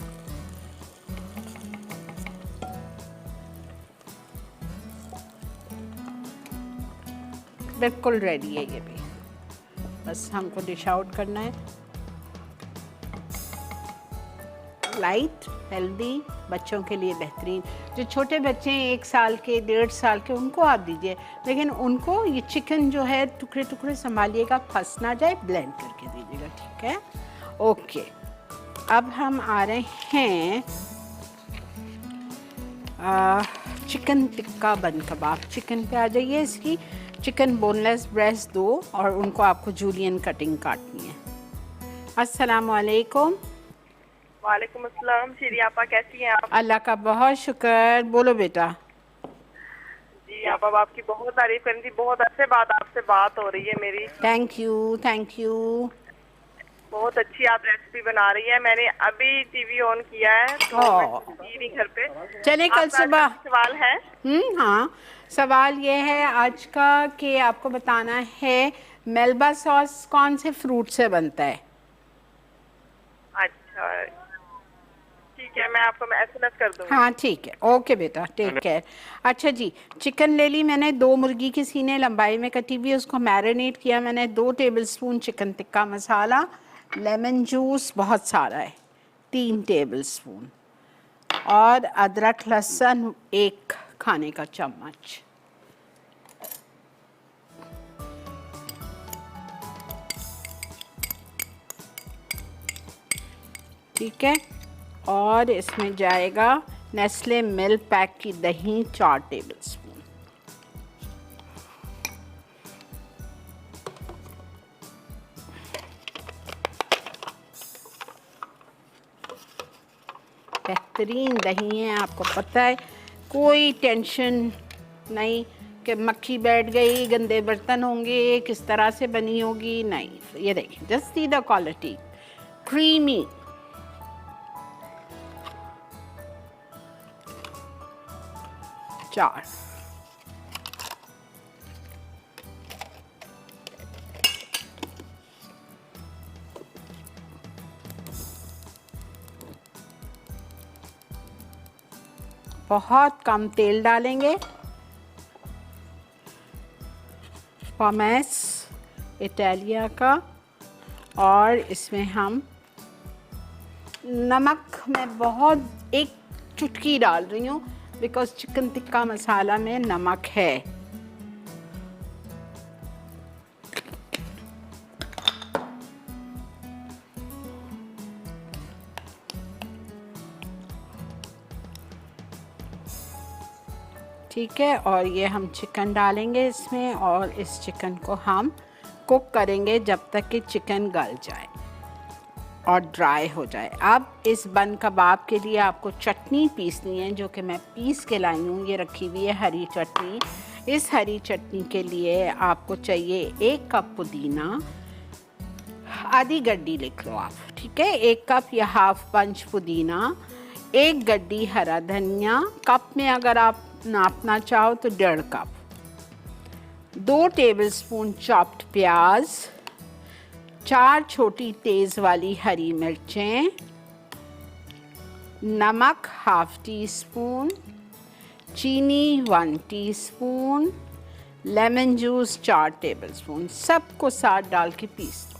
बिल्कुल रेडी है ये भी, बस हमको डिश आउट करना है। लाइट, हेल्दी, बच्चों के लिए बेहतरीन। जो छोटे बच्चे हैं 1 साल के, 1.5 साल के, उनको आप दीजिए, लेकिन उनको ये चिकन जो है टुकड़े टुकड़े संभालिएगा, फंस ना जाए, ब्लेंड करके दीजिएगा। ठीक है, ओके। अब हम आ रहे हैं चिकन टिक्का बन कबाब। चिकन पे आ जाइए। इसकी चिकन बोनलेस ब्रेस्ट 2 और उनको आपको जूलियन कटिंग काटनी है। अस्सलाम वालेकुम। वालेकुम अस्सलाम। श्री आपा, कैसी हैं आप? अल्लाह का बहुत शुक्र। बोलो बेटा। जी आपा, आपकी बहुत तारीफ करनी थी, बहुत अच्छे बाद आपसे बात हो रही है मेरी। Thank you, thank you. बहुत अच्छी आप रेसिपी बना रही है। मैंने अभी टीवी ऑन किया है तो टीवी घर पे। चले कल सुबह सवाल है। हाँ, सवाल ये है आज का कि आपको बताना है मेल्बा सॉस कौन से फ्रूट से बनता है। अच्छा ठीक है, मैं आपको SMS कर दूँगी। हाँ ठीक है, ओके बेटा, टेक केयर। अच्छा जी, चिकन ले ली मैंने, 2 मुर्गी की सीने लंबाई में कटी हुई, उसको मैरिनेट किया मैंने। 2 tablespoon chicken tikka masala, lemon juice बहुत सारा है 3 टेबलस्पून, और अदरक लहसुन 1 खाने का चम्मच। ठीक है, और इसमें जाएगा नेस्ले मिल्क पैक की दही 4 टेबलस्पून। बेहतरीन दही है, आपको पता है, कोई टेंशन नहीं कि मक्खी बैठ गई, गंदे बर्तन होंगे, किस तरह से बनी होगी, नहीं। ये देखिए, just see the quality, creamy. चार बहुत कम तेल डालेंगे। पोमेस इटालिया का, और इसमें हम नमक मैं बहुत 1 चुटकी डाल रही हूँ, बिकॉज चिकन टिक्का मसाला में नमक है। ठीक है। और ये हम चिकन डालेंगे इसमें और इस चिकन को हम कुक करेंगे जब तक कि चिकन गल जाए और ड्राई हो जाए। अब इस बन कबाब के लिए आपको चटनी पीसनी है, जो कि मैं पीस के लाई हूँ। ये रखी हुई है हरी चटनी। इस हरी चटनी के लिए आपको चाहिए 1 कप पुदीना, आधी गड्डी लिख लो आप, ठीक है। 1 कप या हाफ पंच पुदीना, 1 गड्डी हरा धनिया, कप में अगर आप नापना चाहो तो 1.5 कप, 2 टेबलस्पून चॉप्ड प्याज, 4 छोटी तेज़ वाली हरी मिर्चें, नमक हाफ टी स्पून, चीनी 1 टीस्पून, लेमन जूस 4 टेबलस्पून, सबको साथ डाल के पीस दो।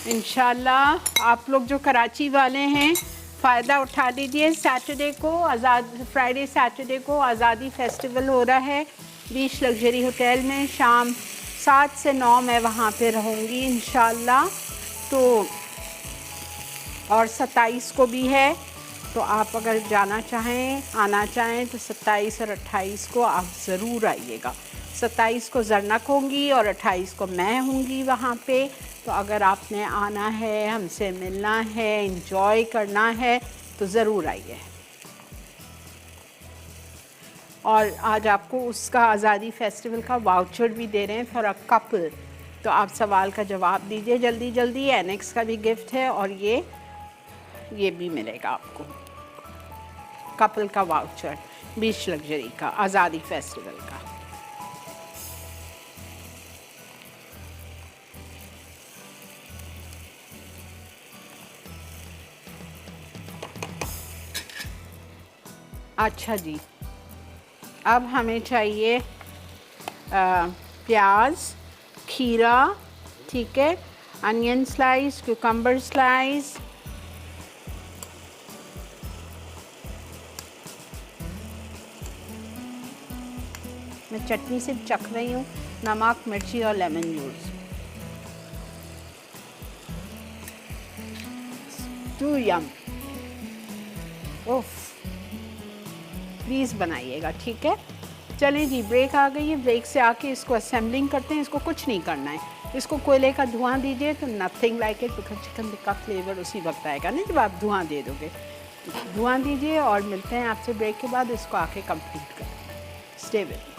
इंशाल्लाह आप लोग जो कराची वाले हैं फ़ायदा उठा लीजिए। सैटरडे को फ्राइडे सैटरडे को आज़ादी फेस्टिवल हो रहा है बीच लग्जरी होटल में। शाम 7 से 9 मैं वहाँ पे रहूँगी इंशाल्लाह। तो और 27 को भी है, तो आप अगर जाना चाहें, आना चाहें तो 27 और 28 को आप ज़रूर आइएगा। 27 को ज़रनक होंगी और 28 को मैं होंगी वहाँ पे। तो अगर आपने आना है, हमसे मिलना है, एंजॉय करना है तो ज़रूर आइए। और आज आपको उसका आज़ादी फेस्टिवल का वाउचर भी दे रहे हैं फॉर अ कपल। तो आप सवाल का जवाब दीजिए जल्दी जल्दी। एनेक्स का भी गिफ्ट है और ये भी मिलेगा आपको, कपल का वाउचर बीच लग्जरी का आज़ादी फेस्टिवल का। अच्छा जी, अब हमें चाहिए प्याज, खीरा, ठीक है, अनियन स्लाइस, क्यूकम्बर स्लाइस, मैं चटनी से चख रही हूँ, नमक, मिर्ची और लेमन जूस। टू यम, ओफ, प्लीज़ बनाइएगा, ठीक है। चलें जी, ब्रेक आ गई है। ब्रेक से आके इसको असेंबलिंग करते हैं। इसको कुछ नहीं करना है, इसको कोयले का धुआं दीजिए तो nothing like it, because chicken tikka flavour उसी वक्त आएगा ना जब आप धुआं दे दोगे। धुआं दीजिए और मिलते हैं आपसे ब्रेक के बाद। इसको आके कंप्लीट करें। Stay with me.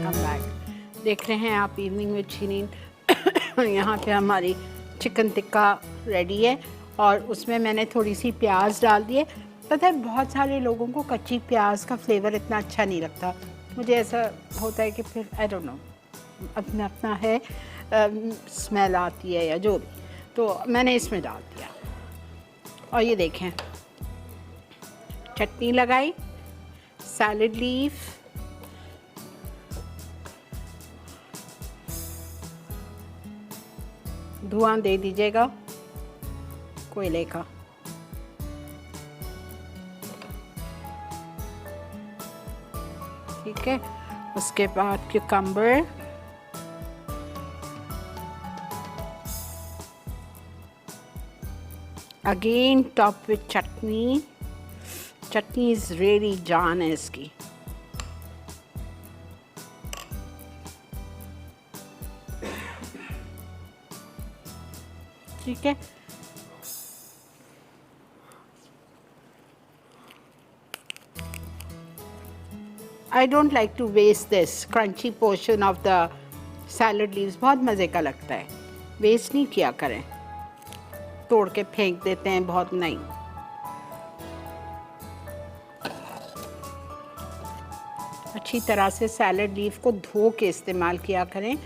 Come back. देख रहे हैं आप इवनिंग विद शिरीन। यहाँ पे हमारी चिकन टिक्का रेडी है और उसमें मैंने थोड़ी सी प्याज डाल दी है। पता है बहुत सारे लोगों को कच्ची प्याज का फ्लेवर इतना अच्छा नहीं लगता। मुझे ऐसा होता है कि फिर आई डोंट नो, अपना अपना है, स्मेल आती है या जो भी, तो मैंने इसमें डाल दिया। और ये देखें, चटनी लगाई, सैलड लीफ, धुआं दे दीजिएगा कोयले का। ठीक है, उसके बाद cucumber, again top width chutney. Chutney is really जान है इसकी। ठीक है, I don't like to waste this crunchy portion of the salad leaves। बहुत मज़े का लगता है, वेस्ट नहीं किया करें, तोड़ के फेंक देते हैं बहुत, नहीं। अच्छी तरह से सैलड लीफ को धो के इस्तेमाल किया करें।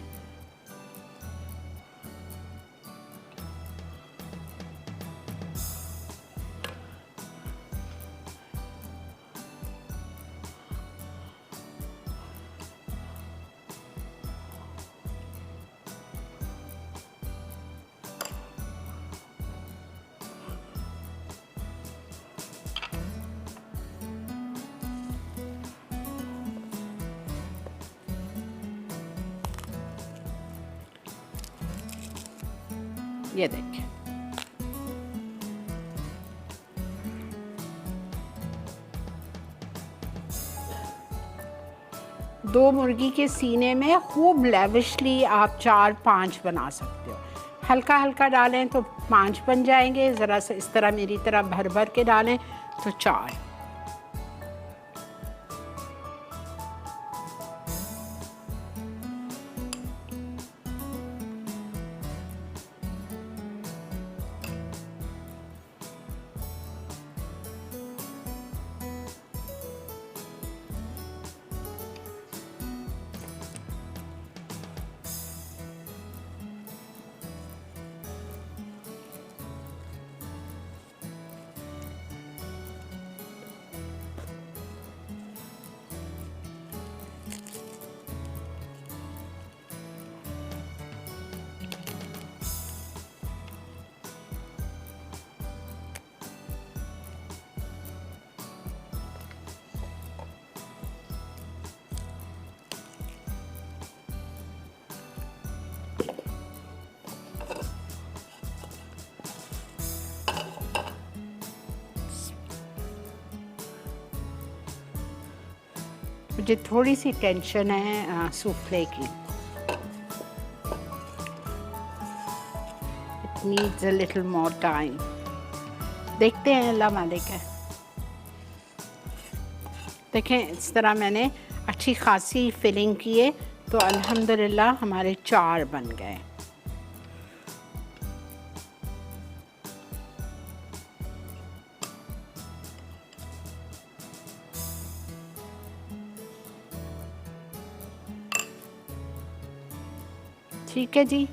ये देखिए, दो मुर्गी के सीने में खूब लेविशली आप 4-5 बना सकते हो। हल्का हल्का डालें तो 5 बन जाएंगे, ज़रा सा इस तरह मेरी तरह भर भर के डालें तो 4। मुझे थोड़ी सी टेंशन है सूफले की। It needs a little more time. देखते हैं, अल्लाह मालिक है। देखें, इस तरह मैंने अच्छी खासी फिलिंग किए तो अल्हम्दुलिल्लाह हमारे 4 बन गए। ठीक है जी,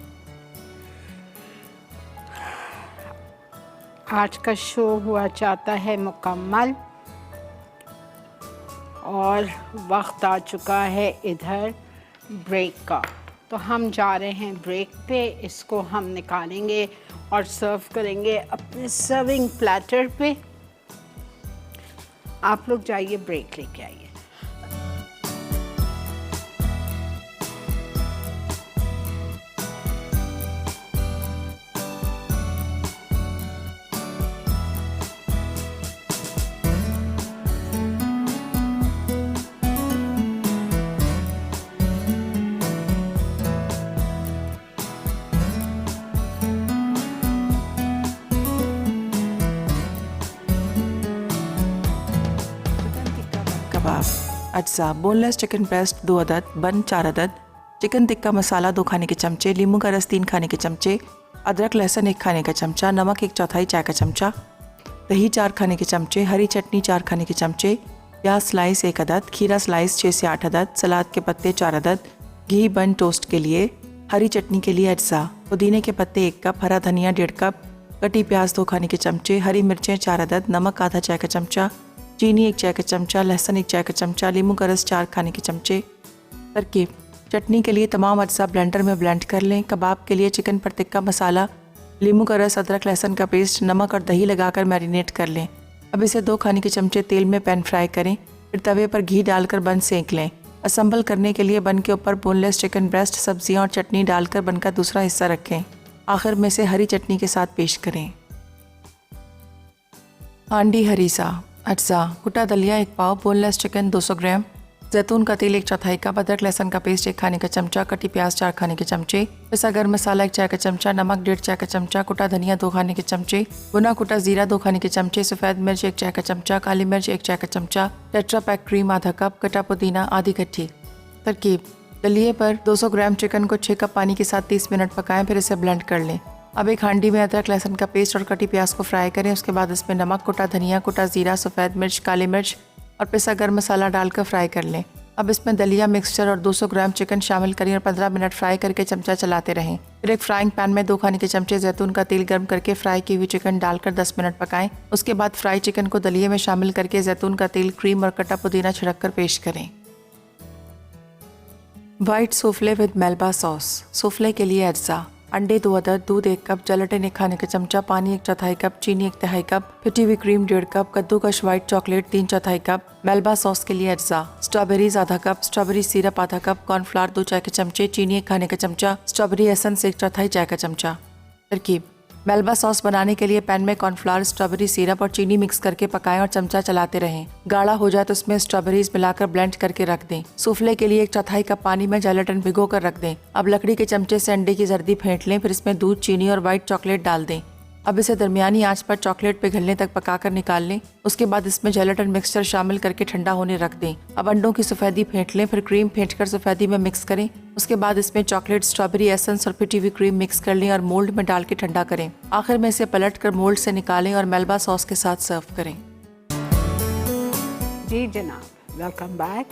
आज का शो हुआ चाहता है मुकम्मल और वक्त आ चुका है इधर ब्रेक का। तो हम जा रहे हैं ब्रेक पे। इसको हम निकालेंगे और सर्व करेंगे अपने सर्विंग प्लेटर पे। आप लोग जाइए, ब्रेक लेके आइए। अज्जा, बोनलेस चिकन ब्रेस्ट 2 अदद, बन 4 अदद, चिकन टिक्का मसाला 2 खाने के चमचे, नींबू का रस 3 खाने के चमचे, अदरक लहसुन 1 खाने का चमचा, नमक 1/4 चाय का चमचा, दही 4 खाने के चमचे, हरी चटनी 4 खाने के चमचे, प्याज स्लाइस 1 अदद, खीरा स्लाइस 6 से 8 अदद, सलाद के पत्ते 4 अदद, घी बन टोस्ट के लिए, हरी चटनी के लिए अज्जा, पुदीने के पत्ते 1 कप, हरा धनिया 1.5 कप, कटी प्याज 2 खाने के चमचे, हरी मिर्चें 4 अदद, नमक आधा चाय का चमचा, चीनी 1 चाय का चमचा, लहसुन 1 चाय का चमचा, नींबू का रस 4 खाने के चमचे। तरकीब: चटनी के लिए तमाम अज्जा ब्लेंडर में ब्लेंड कर लें। कबाब के लिए चिकन पर टिक्का मसाला, नींबू का रस, अदरक लहसुन का पेस्ट, नमक और दही लगाकर मैरिनेट कर लें। अब इसे 2 खाने के चमचे तेल में पैन फ्राई करें, फिर तवे पर घी डालकर बन सेंक लें। असम्बल करने के लिए बन के ऊपर बोनलेस चिकन ब्रेस्ट, सब्जियां और चटनी डालकर बन का दूसरा हिस्सा रखें। आखिर में से हरी चटनी के साथ पेश करें। हांडी हरीसा अज्जा: कुटा दलिया 1 पाव, बोनलेस चिकन 200 ग्राम, जैतून का तेल 1/4 कप, अदरक लहसुन का पेस्ट 1 खाने का चमचा, कटी प्याज 4 खाने के चमचे, पिसा गर्म मसाला 1 चाय का चमचा, नमक 1.5 चाय का चमचा, कुटा धनिया 2 खाने के चमचे, भुना कुटा जीरा 2 खाने के चमचे, सफ़ेद मिर्च 1 चाय का चमचा, काली मिर्च 1 चाय का चमचा, टेट्रा पैक क्रीम आधा कप, कटा पुदीना आधी कट्टी। तरकीब: दलिए पर 200 ग्राम चिकन को 6 कप पानी के साथ 30 मिनट पकाएं, फिर इसे ब्लेंड कर लें। अब एक हांडी में अदरक लहसुन का पेस्ट और कटी प्याज को फ्राई करें। उसके बाद इसमें नमक, कुटा धनिया, कुटा जीरा, सफ़ेद मिर्च, काली मिर्च और पिसा गर्म मसाला डालकर फ्राई कर लें। अब इसमें दलिया मिक्सचर और 200 ग्राम चिकन शामिल करें और 15 मिनट फ्राई करके चमचा चलाते रहें। फिर एक फ्राइंग पैन में 2 खाने के चमचे जैतून का तेल गर्म करके फ्राई की हुई चिकन डालकर 10 मिनट पकाएं। उसके बाद फ्राई चिकन को दलिये में शामिल करके जैतून का तेल, क्रीम और कटा पुदीना छिड़क कर पेश करें। White souffle with Melba sauce. Souffle के लिए अज्जा: अंडे 2 अदद, दूध 1 कप, जेलेटिन 1 खाने का चमचा, पानी 1/4 कप, चीनी 1/3 कप, फिटी हुई क्रीम 1.5 कप, कद्दूकश white chocolate 3/4 cup. Melba sauce के लिए अज्जा: स्ट्रॉबेरीज आधा कप, स्ट्रॉबेरी सिरप आधा कप, कॉर्नफ्लावर 2 चाय के चमचे, चीनी 1 खाने का चमचा, स्ट्रॉबेरी एसेंस 1/4 चाय का चमचा। तरकीब: मेल्बा सॉस बनाने के लिए पैन में कॉर्नफ्लावर, स्ट्रॉबेरी सिरप और चीनी मिक्स करके पकाएं और चमचा चलाते रहें। गाढ़ा हो जाए तो उसमें स्ट्रॉबेरीज मिलाकर ब्लेंड करके रख दें। सूफले के लिए 1/4 कप पानी में जेलेटिन भिगो कर रख दें। अब लकड़ी के चमचे से अंडे की जर्दी फेंट लें, फिर इसमें दूध, चीनी और व्हाइट चॉकलेट डाल दें। अब इसे दरमियानी आंच पर चॉकलेट पिघलने तक पकाकर निकाल लें। उसके बाद इसमें जेलेटिन मिक्सचर शामिल करके ठंडा होने रख दें। अब अंडों की सफ़ेदी फेंट लें, फिर क्रीम फेंटकर सफ़ेदी में मिक्स करें। उसके बाद इसमें चॉकलेट, स्ट्रॉबेरी एसेंस और पिटी हुई क्रीम मिक्स कर लें और मोल्ड में डाल के ठंडा करें। आखिर में इसे पलट कर मोल्ड से निकालें और मेल्बा सॉस के साथ सर्व करें। जी जनाब, वेलकम बैक।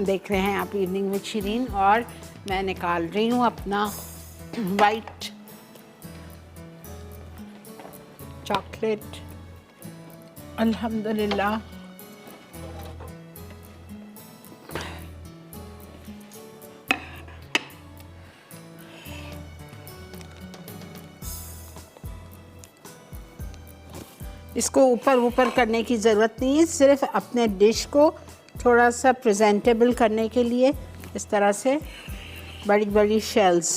देख रहे हैं आप इवनिंग विद शिरीन और मैं निकाल रही हूँ अपना वाइट चॉकलेट। अल्हम्दुलिल्लाह इसको ऊपर करने की ज़रूरत नहीं है, सिर्फ अपने डिश को थोड़ा सा प्रेजेंटेबल करने के लिए इस तरह से बड़ी बड़ी शेल्स।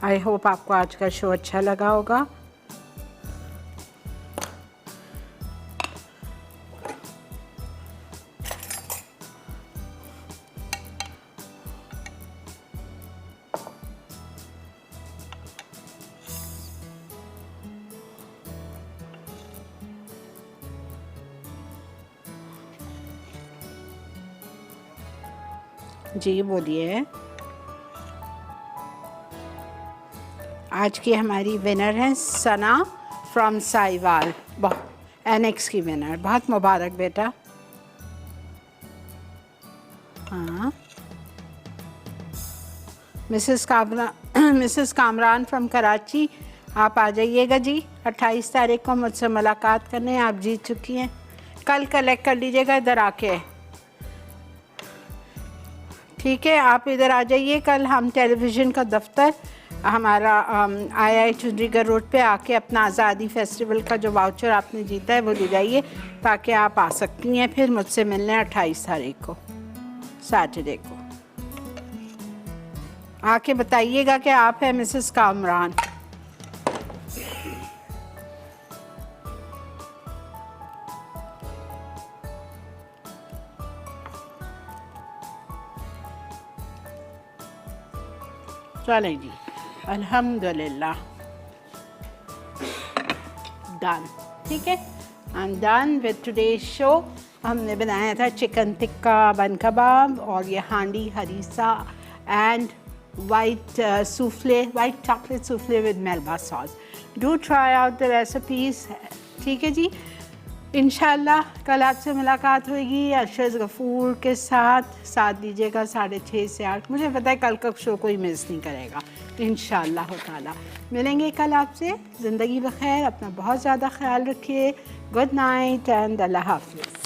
आई होप आपको आज का शो अच्छा लगा होगा। जी बोलिए। आज की हमारी विनर हैं सना फ्रॉम साहिवाल, एनेक्स की विनर। बहुत मुबारक बेटा। हाँ, मिसेस कामरान फ्रॉम कराची, आप आ जाइएगा जी 28 तारीख को मुझसे मुलाकात करने। आप जीत चुकी हैं, कल कलेक्ट कर लीजिएगा इधर आके। ठीक है, आप इधर आ जाइए। कल हम टेलीविज़न का दफ्तर हमारा आई चुंडीगढ़ रोड पे आके अपना आज़ादी फेस्टिवल का जो वाउचर आपने जीता है वो ले जाइए, ताकि आप आ सकती हैं फिर मुझसे मिलने 28 तारीख को सैटरडे को। आके बताइएगा कि आप हैं मिसेस कामरान। चलें जी, अल्हम्दुलिल्लाह डन। ठीक है, I am done with today's show. हमने बनाया था चिकन टिक्का बन कबाब और ये हांडी harees and white souffle, white chocolate souffle with Melba sauce. Do try out the recipes. ठीक है जी, इंशाल्लाह कल आपसे मुलाकात होगी अरशद गफूर के साथ दीजिएगा 6:30 से 8। मुझे पता है कल का शो कोई मिस नहीं करेगा इंशाल्लाह ताला। मिलेंगे कल आपसे। ज़िंदगी बखैर, अपना बहुत ज़्यादा ख्याल रखिए। गुड नाइट एंड अल्लाह हाफ़िज़।